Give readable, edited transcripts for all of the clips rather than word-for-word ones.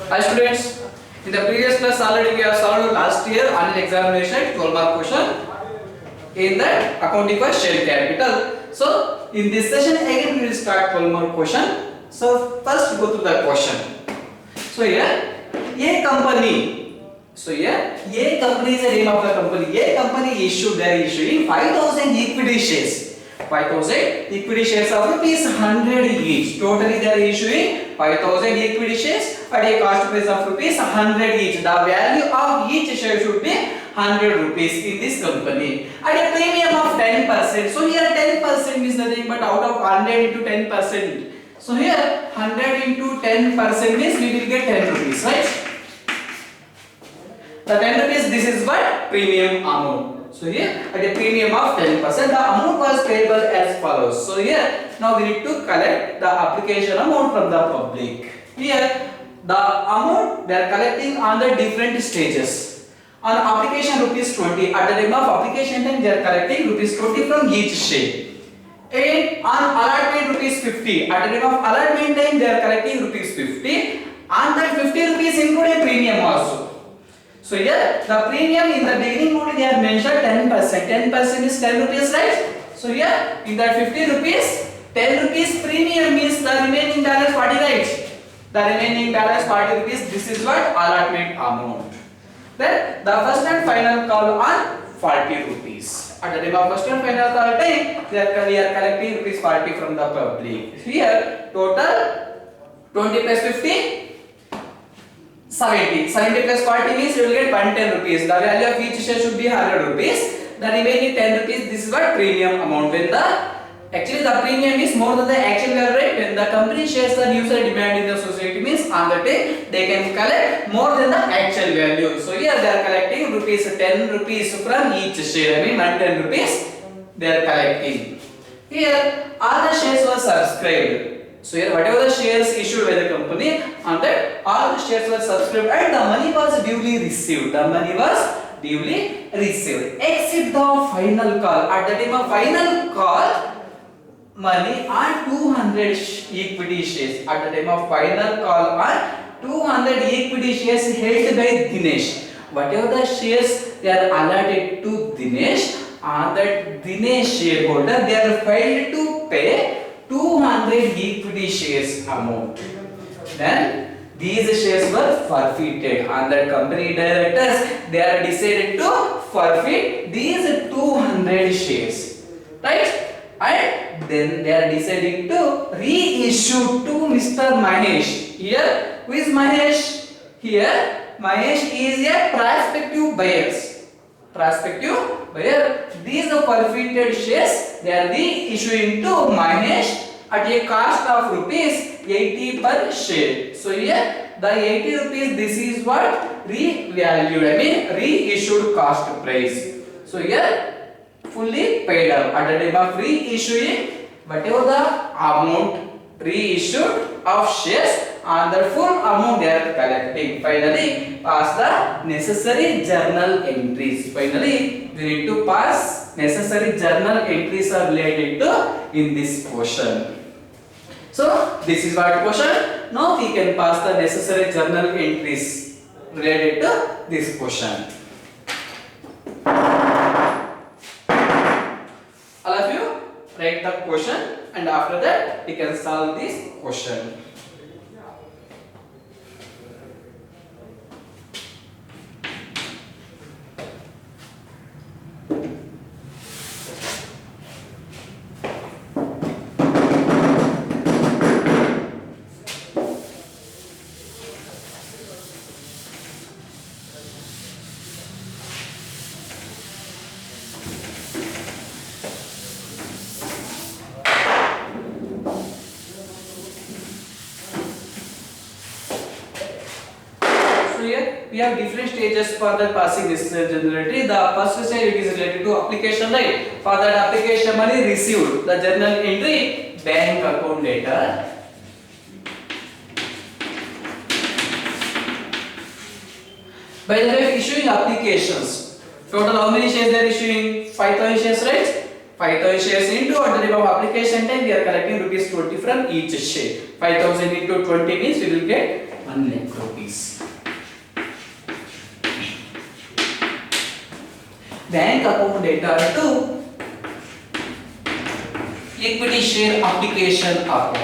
Hi students, in the previous class already we have solved last year annual examination 12 mark question in that accounting for share capital. So in this session again we will start 12 mark question. So first go through the question. So here A company. So here A company is the name of the company. A company issued, they are issuing 5,000 equity shares. 5,000 equity shares of rupees 100 each. Totally they are issuing 5,000 equity shares at a cost price of rupees 100 each. The value of each share should be 100 rupees in this company at a premium of 10%. So here 10% is nothing but out of 100 into 10%. So here 100 into 10% means we will get 10 rupees, right? The 10 rupees, this is what? Premium amount. So here at a premium of 10%, the amount was payable as follows. So here now we need to collect the application amount from the public. Here the amount they are collecting on the different stages. On application rupees 20, at the time of application time they are collecting rupees 20 from each share. And on allotment rupees 50, at the time of allotment time they are collecting rupees 50. On that 50 rupees include a premium also. So here the premium in the beginning only they have mentioned 10%. 10% is 10 rupees, right? So here in that 50 rupees, 10 rupees premium means the remaining balance 40, right? The remaining balance 40 rupees. This is what allotment amount. Then the first and final call on 40 rupees. At the time of first and final call time, we are collecting rupees 40 from the public. Here total 20 plus 50. 70 plus 40 means you will get 110 rupees. The value of each share should be 100 rupees. The remaining 10 rupees, this is what premium amount. When actually the premium is more than the actual value rate, when the company shares the user demand in the society means on the day they can collect more than the actual value. So here they are collecting rupees 10 rupees from each share. I mean 110 rupees they are collecting. Here all the shares were subscribed. So here whatever the shares issued by the company, on that all the shares were subscribed and the money was duly received. The money was duly received. Except the final call. At the time of final call, money on 200 equity shares. At the time of final call on 200 equity shares held by Dinesh. Whatever the shares they are allotted to Dinesh, on that Dinesh shareholder they are filed to pay 200 equity shares amount. Then these shares were forfeited. On the company directors they are decided to forfeit these 200 shares, right? And then they are deciding to reissue to Mr. Mahesh. Here who is Mahesh? Here Mahesh is a prospective buyer. Prospective buyer. These forfeited shares they are reissuing to Mahesh at a cost of rupees 80 per share. So here the 80 rupees, this is what? Revalued, I mean reissued cost price. So here fully paid up. At the time of reissuing, whatever the amount reissued of shares, on the full amount they are collecting. Finally pass the necessary journal entries. Finally we need to pass necessary journal entries are related to in this portion. So this is what question. Now we can pass the necessary journal entries related to this question. All of you write the question and after that we can solve this question. Here we have different stages for the passing this journal entry. The first stage is related to application, right? For that application money received, the journal entry bank account data. By the way, issuing applications, total how many shares they are issuing? 5,000 shares, right? 5,000 shares into at the time of application time we are collecting rupees 20 from each share. 5,000 into 20 means we will get 1 lakh rupees. Bank account data to equity share application account.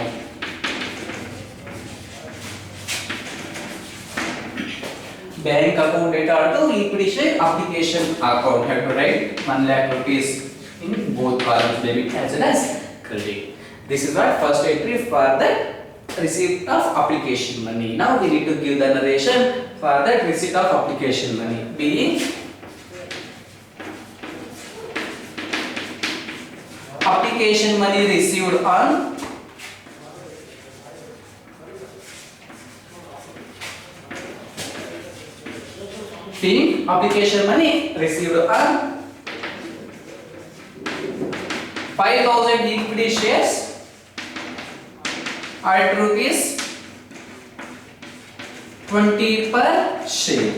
Bank account data to equity share application account. Have to write 1 lakh rupees in both columns, debit as well as credit. This is what first entry for the receipt of application money. Now we need to give the narration for that receipt of application money, being application money received on application money received on 5,000 equity shares at rupees 20 per share.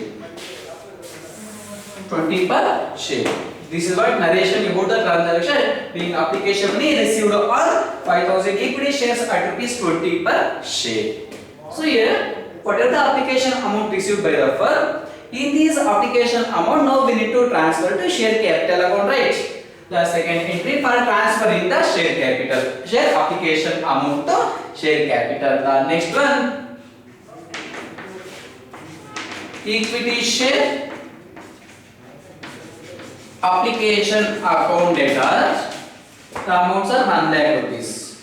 20 per share. This is what narration about the transaction, being application money received on 5,000 equity shares at rupees 20 per share. So here, whatever the application amount received by the firm, in this application amount now we need to transfer to share capital account, right? The second entry for transferring the share capital, share application amount to share capital. The next one, equity share application account data. The amounts are 1 lakh rupees.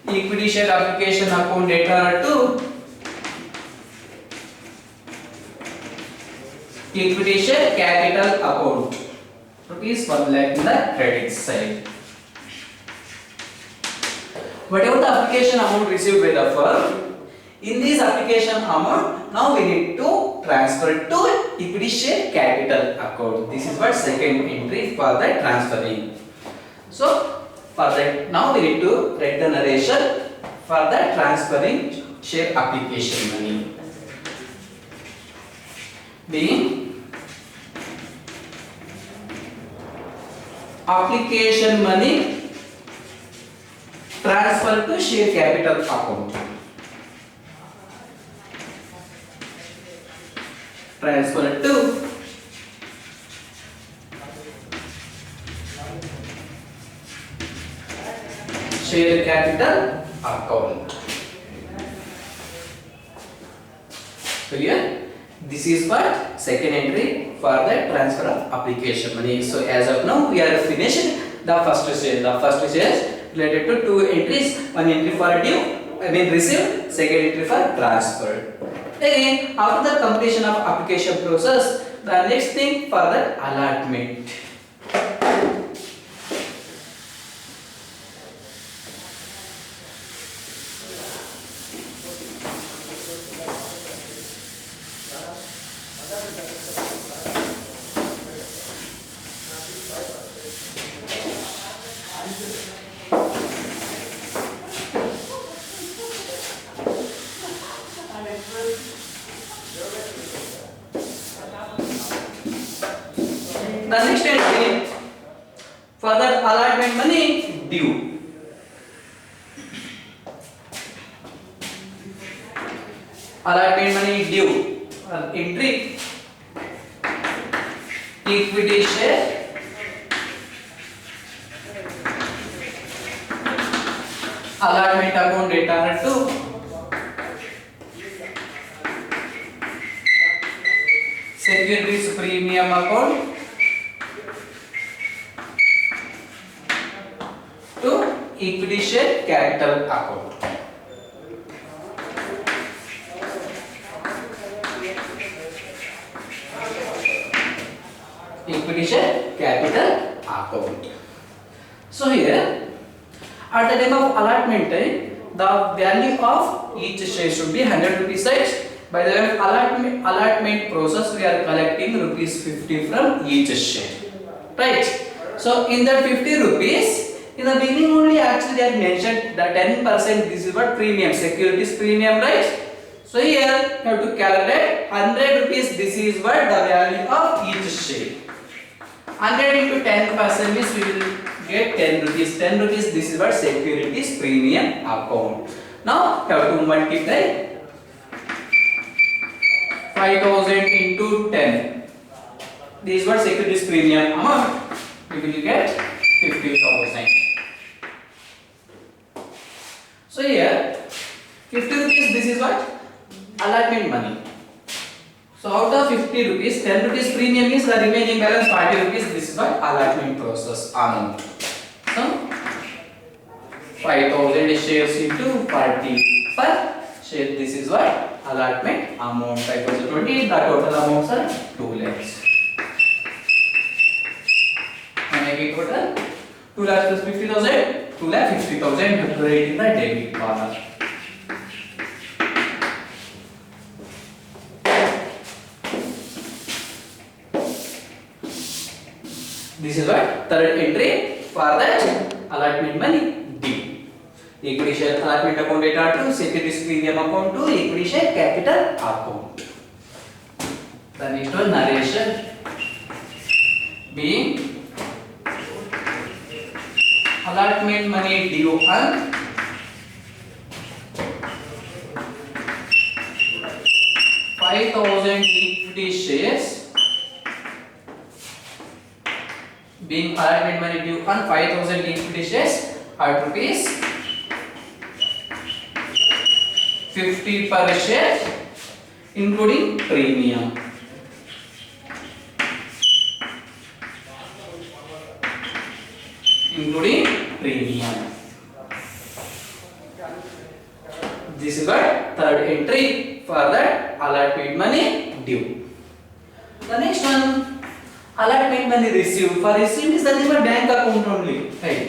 Equity share application account data to equity share capital account, rupees 1 lakh in the credit side. Whatever the application amount received by the firm, in this application amount now we need to transfer to equity share capital account. This is what second entry for the transferring. So for that now we need to write the narration for the transferring share application money, being application money transfer to share capital account. Transfer to share capital account. Clear? This is what second entry for the transfer of application money. So as of now we are finished the first stage. The first stage is related to two entries. One entry for due, received. Second entry for transfer. Again, after the completion of application process, the next thing for the allotment. The next entry for that allotment money due. Allotment money due. Entry equity share allotment account data to securities premium account to equity share capital account. Equity share capital account. So here, at the time of allotment time, the value of each share should be 100 rupees each. By the way, allotment process, we are collecting rupees 50 from each share, right? So in that 50 rupees, in the beginning only actually they have mentioned the 10%. This is what premium, securities premium, right? So here you have to calculate 100 rupees. This is what the value of each share. 100 into 10% means we will get 10 rupees. 10 rupees. This is what securities premium account. Now you have to multiply 5,000 into 10. This is what securities premium amount. You will get 50,000. So here 50 rupees, this is what? Allotment money. So out of 50 rupees, 10 rupees premium is the remaining balance 40 rupees. This is what? Allotment process amount. So 5,000 shares into 40 per share. This is what? Allotment amount. 5,020. The total amounts are 2 lakhs. And again total 2 lakhs plus 50,000. 2 lakh 50,000. You have to write in the debit column. This is what? Third entry for that allotment money due. Equity share allotment account data to securities premium account to equity share capital account. The next one, narration. Being allotment money due on 5,000 equity shares. Being allotment money due on 5,000 equity shares at rupees 50 per share, including premium. Including premium. This is what? Third entry for that allotment money due. The next one. Allotment money received. For received is nothing but bank account only, right?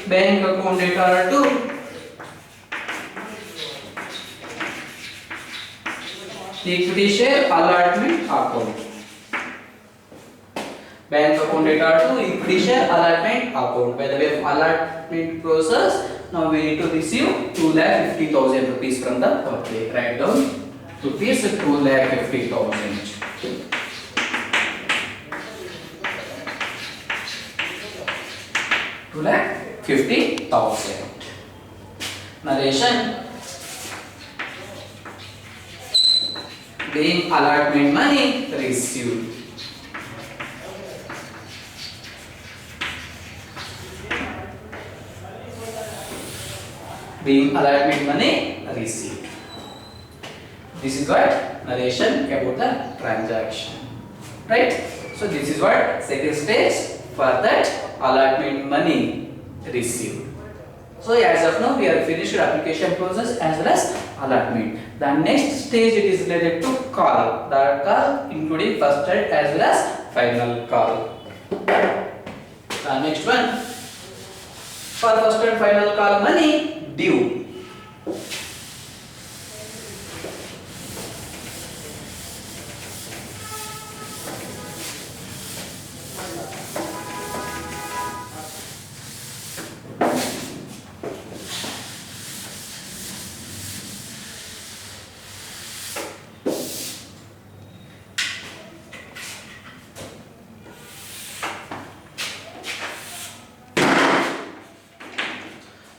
Bank account data to equity share allotment account. Bank account data to equity share allotment account. By the way of allotment process, now we need to receive 2,50,000 rupees from the public. Write down rupees 2,50,000. 2,50,000. Narration. Being allotment money received. Being allotment money received. This is what? Narration about the transaction. Right? So this is what? Second stage for that allotment money received. So as of now we are finished application process as well as allotment. The next stage it is related to call. The call including first and as well as final call. The next one. For first and final call money due.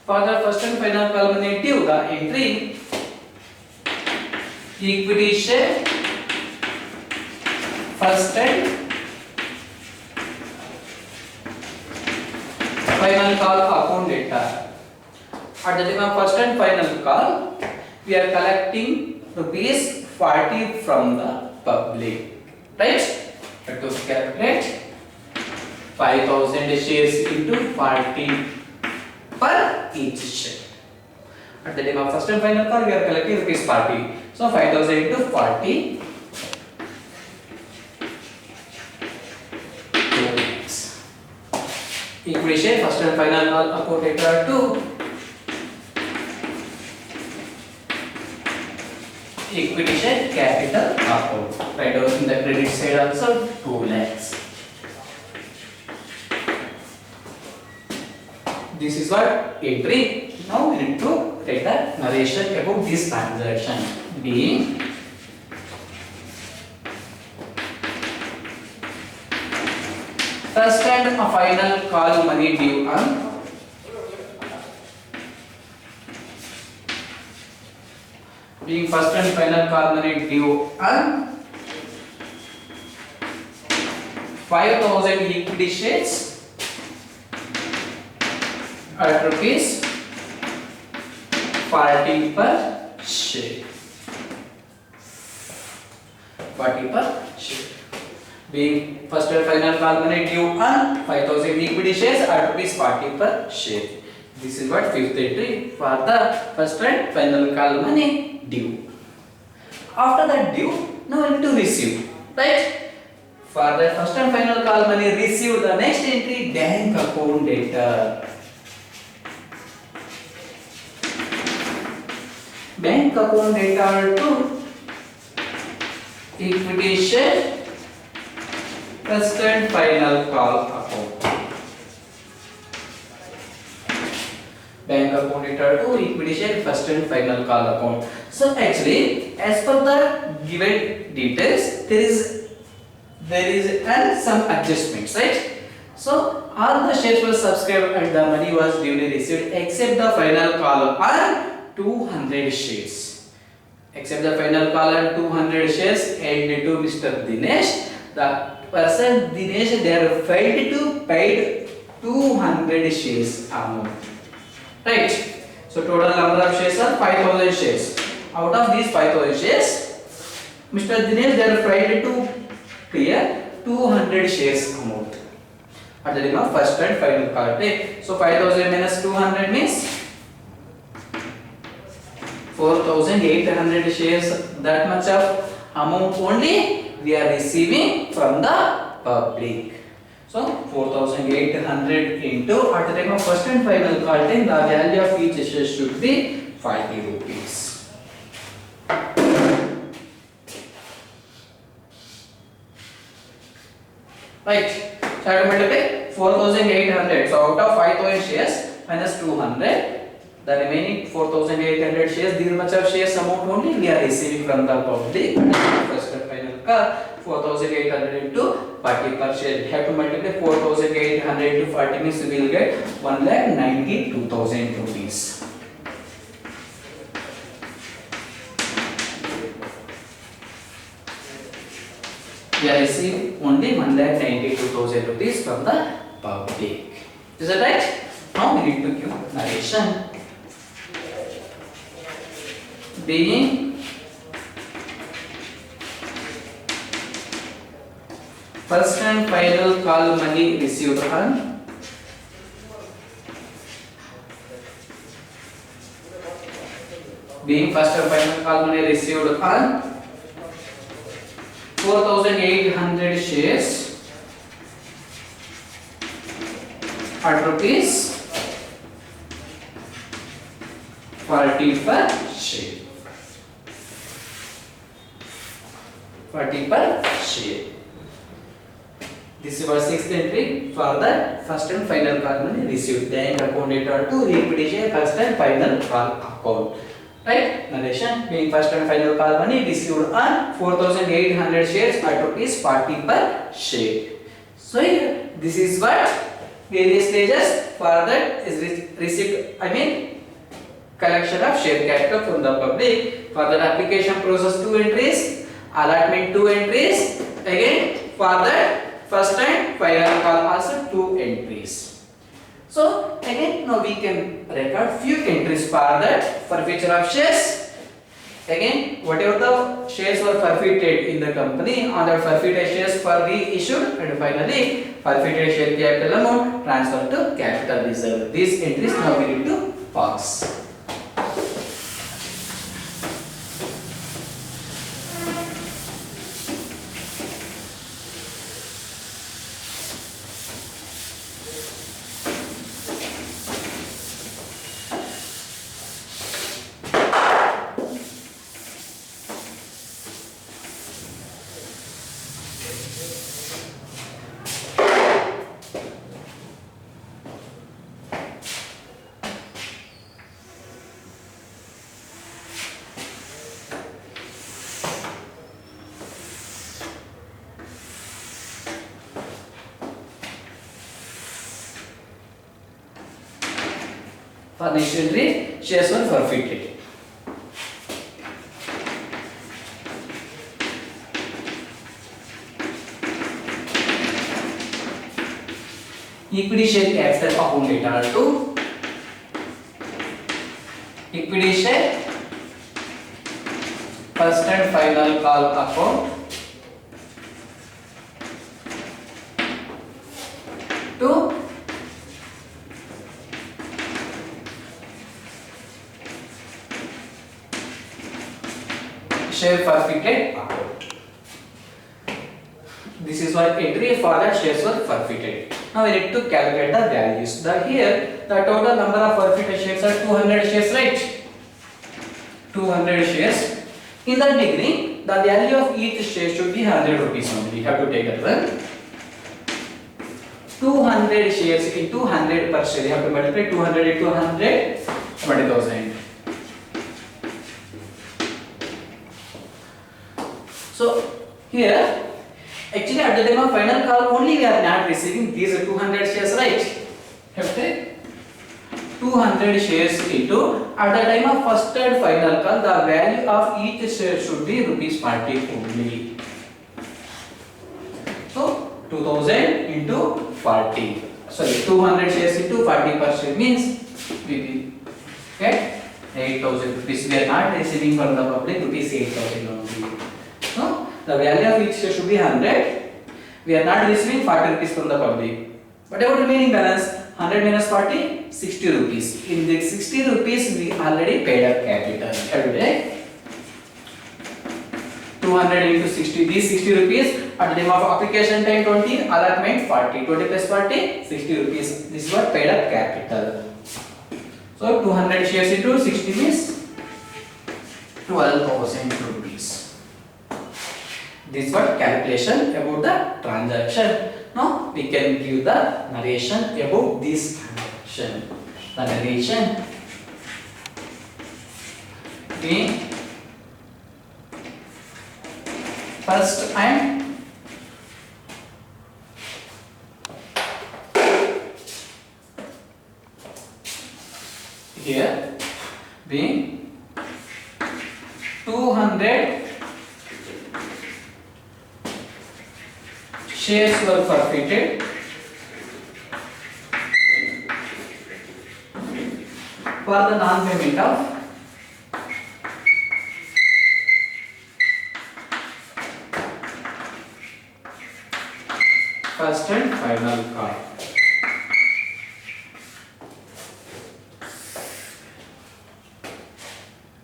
For the first and final call money due, the entry equity share first and final call account data. At the time of first and final call, we are collecting rupees 40 from the public. Right? Let us calculate 5,000 shares into 40 per each share. At the time of first and final call, we are collecting rupees 40. So 5,000 into 40. 2 lakhs. Equity share first and final call account data to equity share capital account. Write down in the credit side also 2 lakhs. This is what entry. Now we need to take the narration about this transaction being first and final call money due on being first and final call money due on 5,000 equity shares at rupees 40 per share. 40 per share. Being first and final call money due on 5,000 equity shares at rupees 40 per share. This is what fifth entry for the first and final call money due. After that due, now we need to receive, right? For the first and final call money received, the next entry bank account data. Bank account data to equity share first and final call account. Bank account data to equity share first and final call account. So actually, as per the given details, there is some adjustments, right? So all the shares were subscribed and the money was duly received except the final call on 200 shares. Except the final call on 200 shares and to Mr. Dinesh. The person Dinesh, they are failed to pay 200 shares amount. Right? So total number of shares are 5,000 shares. Out of these 5,000 shares, Mr. Dinesh, they are failed to clear 200 shares amount at the time of first and final call date. So 5,000 minus 200 means 4,800 shares. That much of amount only we are receiving from the public. So 4,800 into at the time of first and final call date, the value of each share should be 50 rupees. Right, so I have to multiply 4,800. So out of 5,000 shares minus 200, the remaining 4,800 shares, this much of shares amount only we are receiving from the public. First and final call, 4,800 into 40 per share. We have to multiply 4,800 into 40 means we will get 1,92,000 rupees. We are receiving only 1,92,000 rupees from the public. Is that right? Now we need to give narration. Being first and final call money received on being first and final call money received on 4,800 shares at rupees 40 per share. 40 per share. This is our sixth entry for the first and final call money received. Bank account data to equity share first and final call account. Right? Narration being first and final call money received on 4,800 shares at rupees 40 per share. So here, this is what various stages for that is received. Collection of share capital from the public. For that application process 2 entries, allotment 2 entries. Again for that first and final call also 2 entries. So again now we can record few entries for that forfeiture of shares. Again whatever the shares were forfeited in the company, on the forfeited shares were reissued, and finally forfeited share capital amount transferred to capital reserve. These entries now we need to pass. For next entry, shares were forfeited. Equity share capital account data to equity share first and final call account to share forfeited account. This is what entry for that shares were forfeited. Now we need to calculate the values. Here the total number of forfeited shares are 200 shares, right? 200 shares. In the beginning, the value of each share should be 100 rupees only. We have to take it well. 200 shares into 100 per share. You have to multiply 200 into 100, 20,000. So here, actually at the time of final call only we are not receiving these 200 shares, right? Okay. 200 shares into at the time of first and final call, the value of each share should be rupees 40 only. So 2000 into 40. Sorry, 200 shares into 40 per share means we will get 8,000 rupees. We are not receiving from the public rupees 8,000 only. So the value of each share should be 100. We are not receiving 40 rupees from the public. What about remaining balance? 100 minus 40, 60 rupees. In the 60 rupees, we already paid up capital. Okay? 200 into 60, these 60 rupees at the time of application time 20, allotment 40, 20 plus 40, 60 rupees. This is what paid up capital. So 200 shares into 60 means 12,000 rupees. This is what calculation about the transaction. Now we can give the narration about this transaction. The narration being first and here being 200 shares were forfeited for the non-payment of first and final call.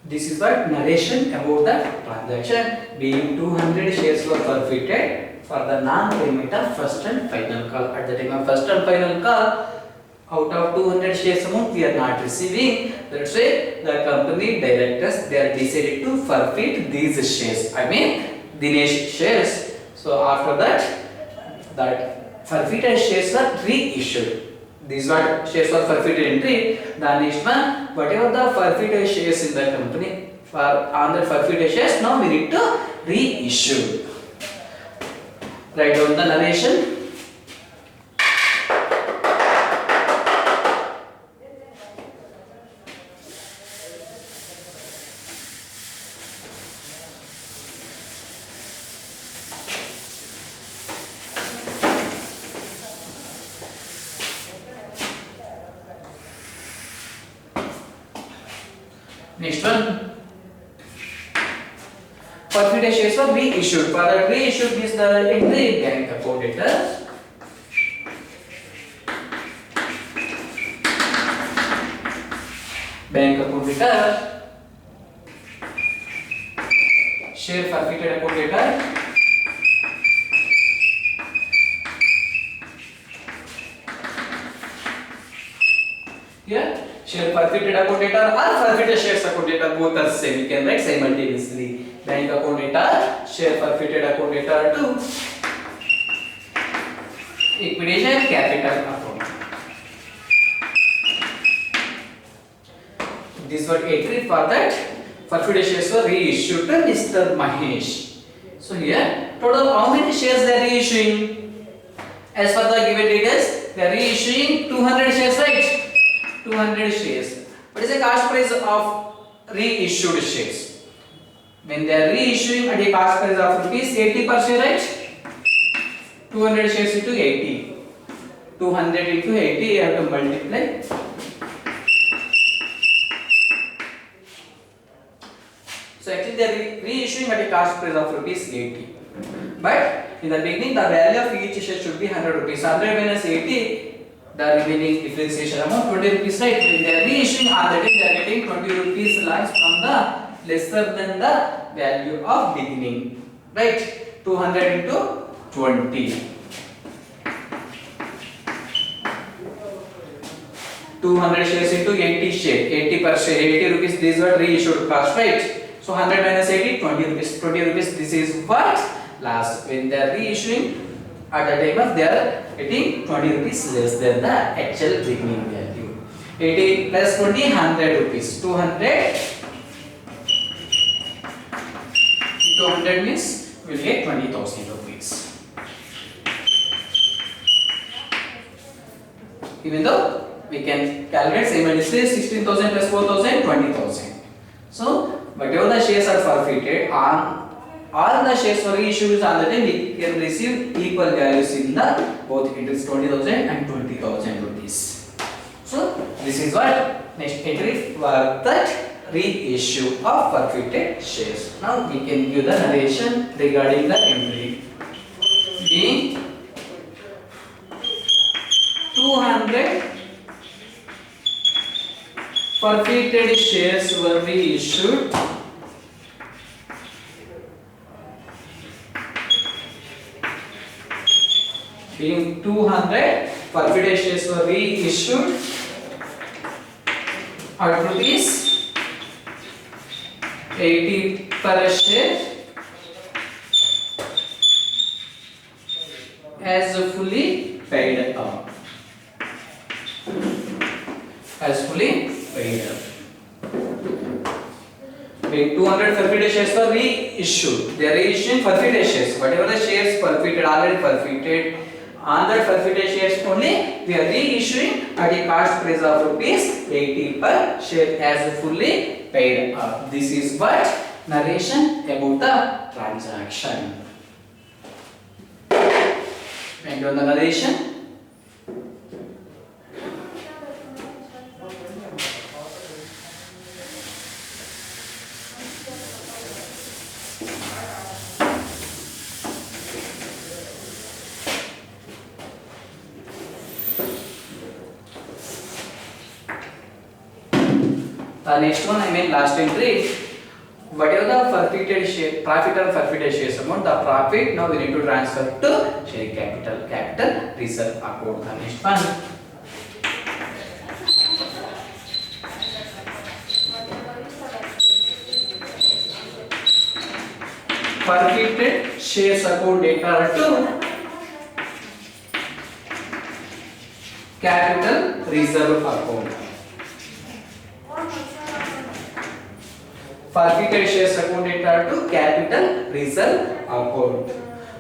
This is the narration about the transaction being 200 shares were forfeited for the non-payment of first and final call. At the time of first and final call, out of 200 shares amount we are not receiving. That's why the company directors they are decided to forfeit these shares. I mean Dinesh shares. So after that forfeited shares are reissued. These are shares were forfeited entry. The next one, whatever the forfeited shares in the company on the forfeited shares, now we need to reissue. Write down the narration. Next one, forfeited shares were reissued. For the reissued means the entry bank account data. Bank account data. Share forfeited account data. Here, share forfeited account data or forfeited shares account data both are same. You can write simultaneously. Bank account data, share forfeited account data to equity share capital account. This was entry for that forfeited shares were reissued to Mr. Mahesh. So here, total how many shares they are reissuing? As per the given details, they are reissuing 200 shares, right? 200 shares. What is the cost price of reissued shares? When they are reissuing at a cost price of rupees 80 per share, right? 200 shares into 80. 200 into 80, you have to multiply. So actually they are reissuing at a cost price of rupees 80. But in the beginning, the value of each share should be 100 rupees. 100 minus 80, the remaining differentiation amount 20 rupees, right? When they are reissuing on the day, they are getting 20 rupees less from the lesser than the value of beginning, right? 200 into 20. 200 shares into 80 share, 80 per share, 80 rupees. These were reissued cost, right? So 100 minus 80, 20 rupees. 20 rupees. This is what last when they are reissuing at the time of they are getting 20 rupees less than the actual beginning value. 80 plus 20, 100 rupees. 200 into 100 means we will get 20,000 rupees. Even though we can calculate simultaneously 16,000 plus 4,000, 20,000. So whatever the shares are forfeited on all the shares were reissued on the time, we can receive equal values in the both entries 20,000 and 20,000 rupees. So this is what next entry for that reissue of forfeited shares. Now we can give the narration regarding the entry. Being 200 forfeited shares were reissued being 200 forfeited shares were reissued at rupees 80 per share as fully paid up. As fully paid up. When 200 forfeited shares were reissued, they are reissuing forfeited shares. Whatever the shares forfeited, already forfeited, on that forfeited shares only, we are reissuing at a cost price of rupees 80 per share as fully paid up. This is what narration about the transaction. And on the narration. The next one, I mean last entry, whatever the forfeited share, profit or forfeited shares amount, the profit now we need to transfer to share capital reserve account. The next one. Forfeited shares account data to capital reserve account. Forfeited shares account data to capital reserve account.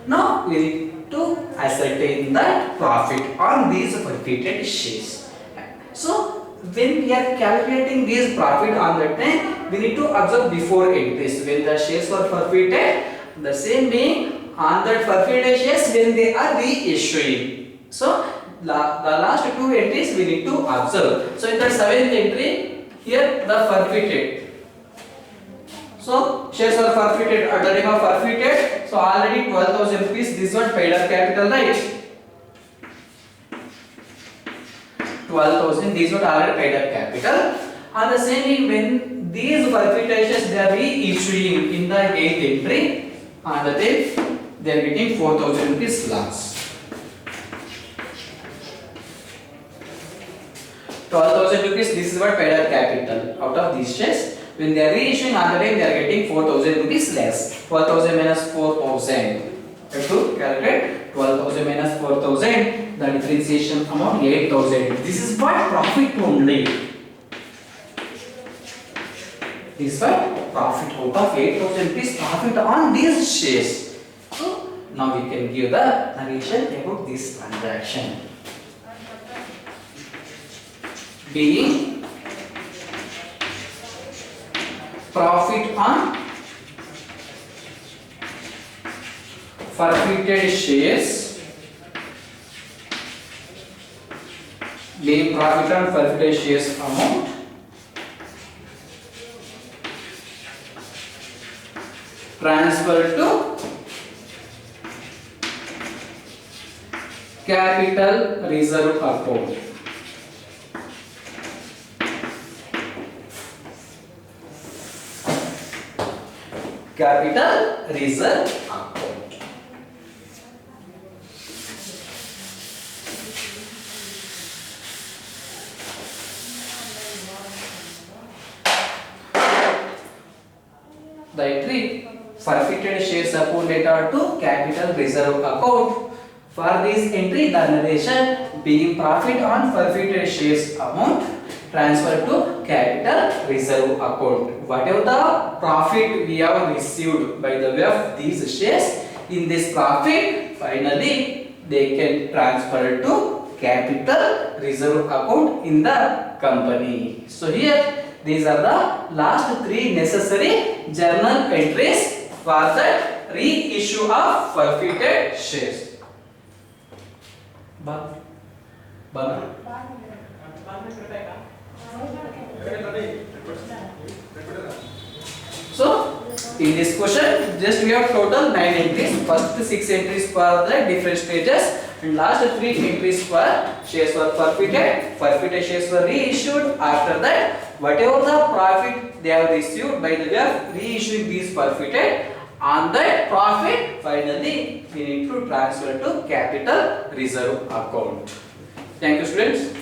Now we need to ascertain the profit on these forfeited shares. So when we are calculating this profit on that time, we need to observe before entries when the shares were forfeited. The same being on that forfeited shares when they are reissuing. So the last two entries we need to observe. So in the seventh entry, here the forfeited. So shares were forfeited at the time of forfeited. So already 12,000 rupees. This one paid up capital, right? 12,000. These were already paid up capital. And the same when these forfeited shares they are reissuing in the eighth entry, on the day they are getting 4,000 rupees loss. 12,000 rupees. This is what paid up capital out of these shares. When they are reissuing on the time, they are getting 4,000 rupees less. 12,000 minus 4,000. Have to calculate 12,000 minus 4,000. The differentiation amount 8,000. This is what profit only. This is what profit out of 8,000 rupees profit on these shares. So now we can give the narration about this transaction. Being profit on forfeited shares, being profit on forfeited shares amount transferred to capital reserve account. Capital reserve account. The entry forfeited shares account data to capital reserve account. For this entry, the narration being profit on forfeited shares amount transferred to capital reserve account. Whatever the profit we have received by the way of these shares, in this profit, finally they can transfer to capital reserve account in the company. So here these are the last three necessary journal entries for the reissue of forfeited shares. So in this question, just we have total 9 entries. First 6 entries for the different stages, and last 3 entries for shares were forfeited. Forfeited shares were reissued. After that, whatever the profit they have received by the way of reissuing these forfeited, on that profit finally we need to transfer to capital reserve account. Thank you, students.